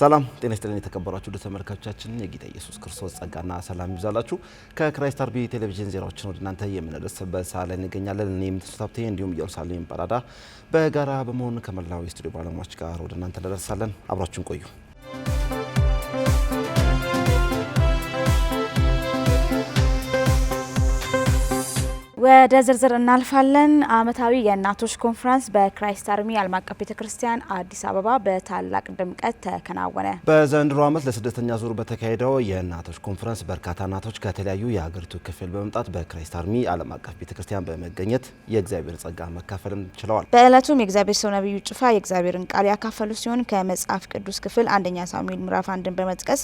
ሰላም ጤና ይስጥልን የተከበራችሁ ተመልካቾቻችን የጌታ ኢየሱስ ክርስቶስ ጸጋና ሰላም ይብዛላችሁ። ከክራይስት አርቢ ቴሌቪዥን ዜናዎችን ወደ እናንተ የምናደርስበት ሰዓት ላይ እንገኛለን። እኔም ተስፋፍቴ እንዲሁም ኢየሩሳሌም ጳራዳ በጋራ በመሆን ከመላው ስቱዲዮ ባለሙያዎች ጋር ወደ እናንተ እንደርሳለን። አብራችሁን ቆዩ። ወደ ዝርዝር እናልፋለን። ዓመታዊ የእናቶች ኮንፈረንስ በክራይስት አርሚ ዓለም አቀፍ ቤተክርስቲያን አዲስ አበባ በታላቅ ድምቀት ተከናወነ። በዘንድሮ ዓመት ለስድስተኛ ዙር በተካሄደው የእናቶች ኮንፈረንስ በርካታ እናቶች ከተለያዩ የሀገሪቱ ክፍል በመምጣት በክራይስት አርሚ ዓለም አቀፍ ቤተክርስቲያን በመገኘት የእግዚአብሔር ጸጋ መካፈልም ችለዋል። በዕለቱም የእግዚአብሔር ሰው ነብዩ ጩፋ የእግዚአብሔርን ቃል ያካፈሉ ሲሆን ከመጽሐፍ ቅዱስ ክፍል አንደኛ ሳሙኤል ምዕራፍ 1ን በመጥቀስ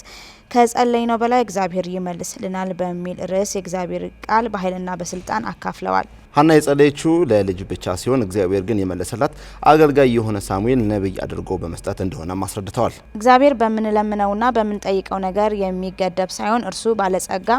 ከጸለይነው በላይ እግዚአብሔር ይመልስልናል በሚል ርዕስ የእግዚአብሔር ቃል በኃይልና በስልጣን አካፍለዋል። ሀና የጸለየችው ለልጅ ብቻ ሲሆን እግዚአብሔር ግን የመለሰላት አገልጋይ የሆነ ሳሙኤል ነብይ አድርጎ በመስጠት እንደሆነ አስረድተዋል። እግዚአብሔር በምንለምነውና በምንጠይቀው ነገር የሚገደብ ሳይሆን እርሱ ባለጸጋ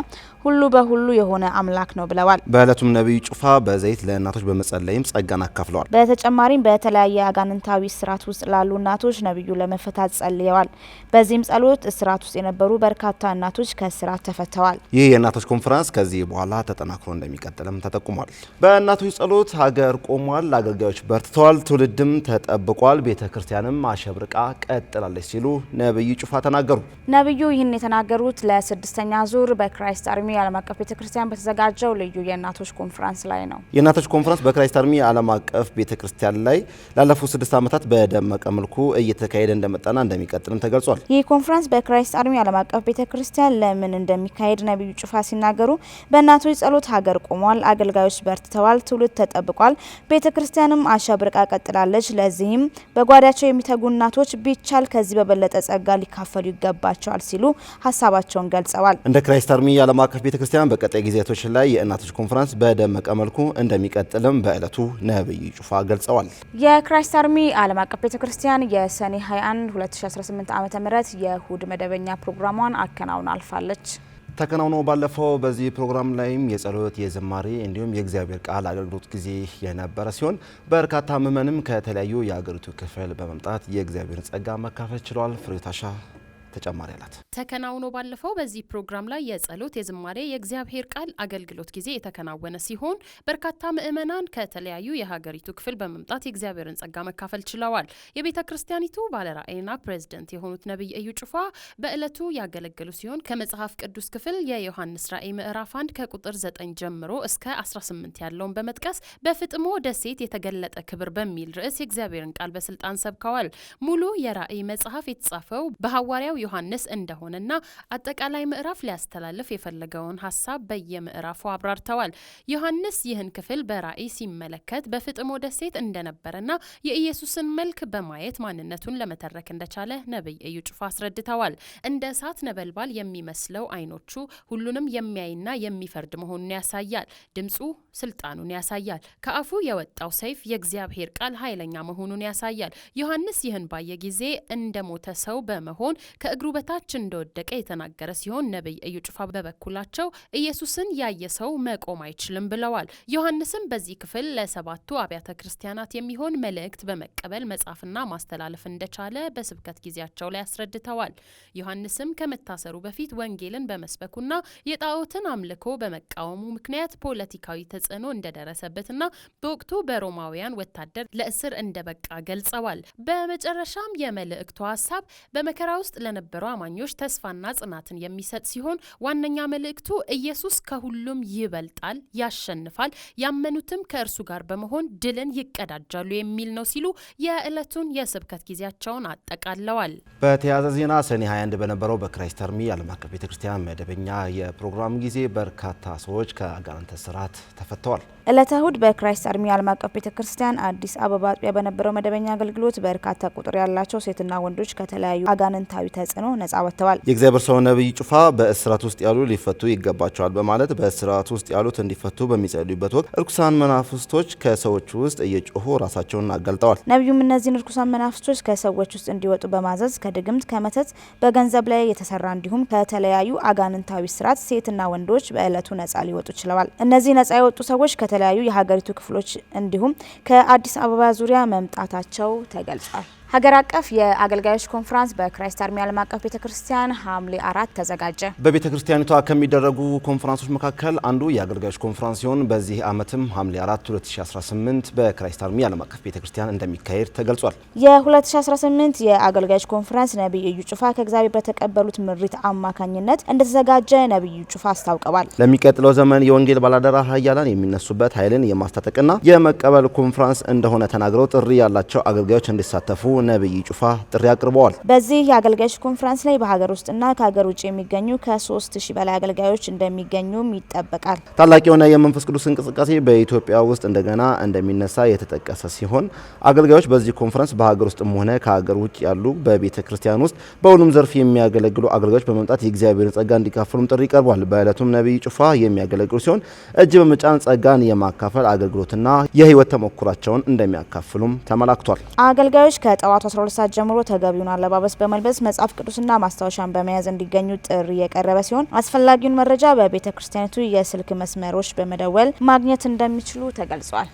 ሁሉ በሁሉ የሆነ አምላክ ነው ብለዋል። በዕለቱም ነብዩ ጩፋ በዘይት ለእናቶች በመጸለይም ጸጋን አካፍለዋል። በተጨማሪም በተለያየ አጋንንታዊ እስራት ውስጥ ላሉ እናቶች ነብዩ ለመፈታት ጸልየዋል። በዚህም ጸሎት እስራት ውስጥ የነበሩ በርካታ እናቶች ከእስራት ተፈተዋል። ይህ የእናቶች ኮንፈረንስ ከዚህ በኋላ ተጠናክሮ እንደሚቀጥልም ተጠቁሟል። በእናቶች ጸሎት ሀገር ቆሟል፣ አገልጋዮች በርትተዋል፣ ትውልድም ተጠብቋል፣ ቤተክርስቲያንም አሸብርቃ ቀጥላለች ሲሉ ነብዩ ጩፋ ተናገሩ። ነብዩ ይህን የተናገሩት ለስድስተኛ ዙር በክራይስት አርሚ ዓለም አቀፍ ቤተክርስቲያን በተዘጋጀው ልዩ የእናቶች ኮንፈረንስ ላይ ነው። የእናቶች ኮንፈረንስ በክራይስት አርሚ ዓለም አቀፍ ቤተክርስቲያን ላይ ላለፉት 6 ዓመታት በደመቀ መልኩ እየተካሄደ እንደመጣና እንደሚቀጥልም ተገልጿል። ይህ ኮንፈረንስ በክራይስት አርሚ ዓለም አቀፍ ቤተክርስቲያን ለምን እንደሚካሄድ ነብዩ ጩፋ ሲናገሩ በእናቶች ጸሎት ሀገር ቆሟል፣ አገልጋዮች በርትተዋል፣ ትውልድ ተጠብቋል፣ ቤተክርስቲያንም አሸብርቃ ቀጥላለች። ለዚህም በጓዳቸው የሚተጉ እናቶች ቢቻል ከዚህ በበለጠ ጸጋ ሊካፈሉ ይገባቸዋል ሲሉ ሀሳባቸውን ገልጸዋል። እንደ ክራይስት አርሚ ዓለም አቀፍ ቤተክርስቲያን በቀጣይ ጊዜያቶች ላይ የእናቶች ኮንፈረንስ በደመቀ መልኩ እንደሚቀጥልም በእለቱ ነብዩ ጩፋ ገልጸዋል። የክራይስት አርሚ ዓለም አቀፍ ቤተክርስቲያን የሰኔ 21 2018 ዓ.ም የእሁድ መደበኛ ፕሮግራሟን አከናውና አልፋለች። ተከናውኖ ባለፈው በዚህ ፕሮግራም ላይም የጸሎት የዝማሬ እንዲሁም የእግዚአብሔር ቃል አገልግሎት ጊዜ የነበረ ሲሆን በርካታ ምዕመናንም ከተለያዩ የሀገሪቱ ክፍል በመምጣት የእግዚአብሔርን ጸጋ መካፈል ችለዋል። ፍሬታሻ ተጨማሪ አላት። ተከናውኖ ባለፈው በዚህ ፕሮግራም ላይ የጸሎት የዝማሬ የእግዚአብሔር ቃል አገልግሎት ጊዜ የተከናወነ ሲሆን በርካታ ምዕመናን ከተለያዩ የሀገሪቱ ክፍል በመምጣት የእግዚአብሔርን ጸጋ መካፈል ችለዋል። የቤተ ክርስቲያኒቱ ባለራዕይና ፕሬዝዳንት የሆኑት ነብይ እዩ ጩፋ በእለቱ ያገለገሉ ሲሆን ከመጽሐፍ ቅዱስ ክፍል የዮሐንስ ራዕይ ምዕራፍ 1 ከቁጥር 9 ጀምሮ እስከ 18 ያለውን በመጥቀስ በፍጥሞ ደሴት የተገለጠ ክብር በሚል ርዕስ የእግዚአብሔርን ቃል በስልጣን ሰብከዋል። ሙሉ የራዕይ መጽሐፍ የተጻፈው በሐዋርያው ዮሐንስ እንደሆነና አጠቃላይ ምዕራፍ ሊያስተላልፍ የፈለገውን ሐሳብ በየምዕራፉ አብራርተዋል። ዮሐንስ ይህን ክፍል በራእይ ሲመለከት በፍጥሞ ደሴት እንደነበረና የኢየሱስን መልክ በማየት ማንነቱን ለመተረክ እንደቻለ ነብይ እዩ ጩፋ አስረድተዋል። እንደ እሳት ነበልባል የሚመስለው አይኖቹ ሁሉንም የሚያይና የሚፈርድ መሆኑን ያሳያል። ድምጹ ስልጣኑን ያሳያል። ከአፉ የወጣው ሰይፍ የእግዚአብሔር ቃል ኃይለኛ መሆኑን ያሳያል። ዮሐንስ ይህን ባየ ጊዜ እንደሞተ ሰው በመሆን ከእግሩ በታች እንደወደቀ የተናገረ ሲሆን ነብይ እዩ ጩፋ በበኩላቸው ኢየሱስን ያየ ሰው መቆም አይችልም ብለዋል። ዮሐንስም በዚህ ክፍል ለሰባቱ አብያተ ክርስቲያናት የሚሆን መልእክት በመቀበል መጻፍና ማስተላለፍ እንደቻለ በስብከት ጊዜያቸው ላይ አስረድተዋል። ዮሐንስም ከመታሰሩ በፊት ወንጌልን በመስበኩና የጣዖትን አምልኮ በመቃወሙ ምክንያት ፖለቲካዊ ተጽዕኖ እንደደረሰበትና በወቅቱ በሮማውያን ወታደር ለእስር እንደበቃ ገልጸዋል። በመጨረሻም የመልእክቱ ሐሳብ በመከራ ውስጥ ለነበሩ አማኞች ተስፋና ጽናትን የሚሰጥ ሲሆን ዋነኛ መልእክቱ ኢየሱስ ከሁሉም ይበልጣል፣ ያሸንፋል፣ ያመኑትም ከእርሱ ጋር በመሆን ድልን ይቀዳጃሉ የሚል ነው ሲሉ የዕለቱን የስብከት ጊዜያቸውን አጠቃለዋል። በተያያዘ ዜና ሰኔ 21 በነበረው በክራይስት አርሚ ዓለም አቀፍ ቤተክርስቲያን መደበኛ የፕሮግራም ጊዜ በርካታ ሰዎች ከአጋንንት እስራት ተፈተዋል። ዕለተ እሁድ በክራይስት አርሚ ዓለም አቀፍ ቤተክርስቲያን አዲስ አበባ አጥቢያ በነበረው መደበኛ አገልግሎት በርካታ ቁጥር ያላቸው ሴትና ወንዶች ከተለያዩ አጋንንታዊ ተጽዕኖ ነጻ ወጥተዋል። የእግዚአብሔር ሰው ነብዩ ጩፋ በእስራት ውስጥ ያሉ ሊፈቱ ይገባቸዋል በማለት በእስራት ውስጥ ያሉት እንዲፈቱ በሚጸልዩበት ወቅት እርኩሳን መናፍስቶች ከሰዎች ውስጥ እየጮሁ ራሳቸውን አጋልጠዋል። ነብዩም እነዚህን እርኩሳን መናፍስቶች ከሰዎች ውስጥ እንዲወጡ በማዘዝ ከድግምት፣ ከመተት፣ በገንዘብ ላይ የተሰራ እንዲሁም ከተለያዩ አጋንንታዊ እስራት ሴትና ወንዶች በዕለቱ ነጻ ሊወጡ ችለዋል። እነዚህ ነጻ የወጡ ሰዎች ከተለያዩ የሀገሪቱ ክፍሎች እንዲሁም ከአዲስ አበባ ዙሪያ መምጣታቸው ተገልጿል። ሀገር አቀፍ የአገልጋዮች ኮንፈረንስ በክራይስት አርሚ ዓለም አቀፍ ቤተክርስቲያን ሐምሌ 4 ተዘጋጀ። በቤተክርስቲያኒቷ ከሚደረጉ ኮንፈረንሶች መካከል አንዱ የአገልጋዮች ኮንፈረንስ ሲሆን በዚህ ዓመትም ሐምሌ 4 2018 በክራይስት አርሚ ዓለም አቀፍ ቤተክርስቲያን እንደሚካሄድ ተገልጿል። የ2018 የአገልጋዮች ኮንፈረንስ ነብይ እዩ ጩፋ ከእግዚአብሔር በተቀበሉት ምሪት አማካኝነት እንደተዘጋጀ ነብይ እዩ ጩፋ አስታውቀዋል። ለሚቀጥለው ዘመን የወንጌል ባላደራ ኃያላን የሚነሱበት ኃይልን የማስታጠቅና የመቀበል ኮንፈረንስ እንደሆነ ተናግረው ጥሪ ያላቸው አገልጋዮች እንዲሳተፉ ነብይ ጩፋ ጥሪ አቅርበዋል። በዚህ የአገልጋዮች ኮንፈረንስ ላይ በሀገር ውስጥና ከሀገር ውጭ የሚገኙ ከ3000 በላይ አገልጋዮች እንደሚገኙም ይጠበቃል። ታላቅ የሆነ የመንፈስ ቅዱስ እንቅስቃሴ በኢትዮጵያ ውስጥ እንደገና እንደሚነሳ የተጠቀሰ ሲሆን አገልጋዮች በዚህ ኮንፈረንስ በሀገር ውስጥም ሆነ ከሀገር ውጭ ያሉ በቤተ ክርስቲያን ውስጥ በሁሉም ዘርፍ የሚያገለግሉ አገልጋዮች በመምጣት የእግዚአብሔርን ጸጋ እንዲካፈሉም ጥሪ ቀርቧል። በዕለቱም ነብይ ጩፋ የሚያገለግሉ ሲሆን እጅ በመጫን ጸጋን የማካፈል አገልግሎትና የህይወት ተሞክሯቸውን እንደሚያካፍሉም ተመላክቷል። አገልጋዮች ከጠዋቱ 12 ሰዓት ጀምሮ ተገቢውን አለባበስ በመልበስ መጽሐፍ ቅዱስና ማስታወሻን በመያዝ እንዲገኙ ጥሪ የቀረበ ሲሆን አስፈላጊውን መረጃ በቤተ ክርስቲያኒቱ የስልክ መስመሮች በመደወል ማግኘት እንደሚችሉ ተገልጿል።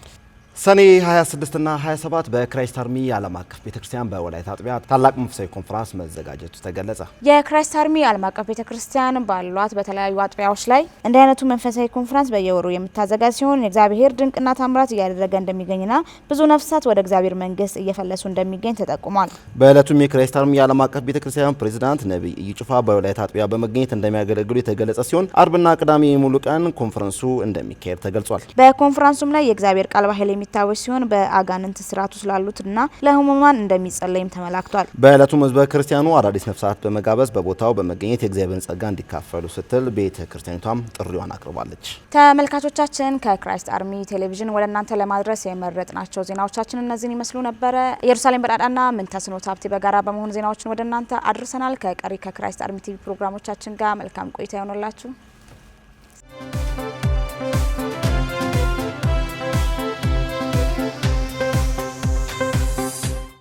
ሰኔ 26 እና 27 በክራይስት አርሚ ዓለም አቀፍ ቤተክርስቲያን በወላይታ አጥቢያ ታላቅ መንፈሳዊ ኮንፈረንስ መዘጋጀቱ ተገለጸ። የክራይስት አርሚ ዓለም አቀፍ ቤተክርስቲያን ባሏት በተለያዩ አጥቢያዎች ላይ እንዲህ አይነቱ መንፈሳዊ ኮንፈረንስ በየወሩ የምታዘጋጅ ሲሆን የእግዚአብሔር ድንቅና ታምራት እያደረገ እንደሚገኝና ብዙ ነፍሳት ወደ እግዚአብሔር መንግስት እየፈለሱ እንደሚገኝ ተጠቁሟል። በዕለቱም የክራይስት አርሚ ዓለም አቀፍ ቤተክርስቲያን ፕሬዝዳንት ነብይ እዩ ጩፋ በወላይታ አጥቢያ በመገኘት እንደሚያገለግሉ የተገለጸ ሲሆን አርብና ቅዳሜ ሙሉ ቀን ኮንፈረንሱ እንደሚካሄድ ተገልጿል። በኮንፈረንሱም ላይ የእግዚአብሔር ቃል በኃይል የሚታወስ ሲሆን በአጋንንት ስርዓት ውስጥ ላሉትና ለህሙማን እንደሚጸለይም ተመላክቷል። በዕለቱም ህዝበ ክርስቲያኑ አዳዲስ ነፍሳት በመጋበዝ በቦታው በመገኘት የእግዚአብሔርን ጸጋ እንዲካፈሉ ስትል ቤተ ክርስቲያኒቷም ጥሪዋን አቅርባለች። ተመልካቾቻችን ከክራይስት አርሚ ቴሌቪዥን ወደ እናንተ ለማድረስ የመረጥናቸው ዜናዎቻችን እነዚህን ይመስሉ ነበረ። ኢየሩሳሌም በዳዳና ምንተስኖት ሀብቴ በጋራ በመሆን ዜናዎችን ወደ እናንተ አድርሰናል። ከቀሪ ከክራይስት አርሚ ቲቪ ፕሮግራሞቻችን ጋር መልካም ቆይታ ይሆንላችሁ።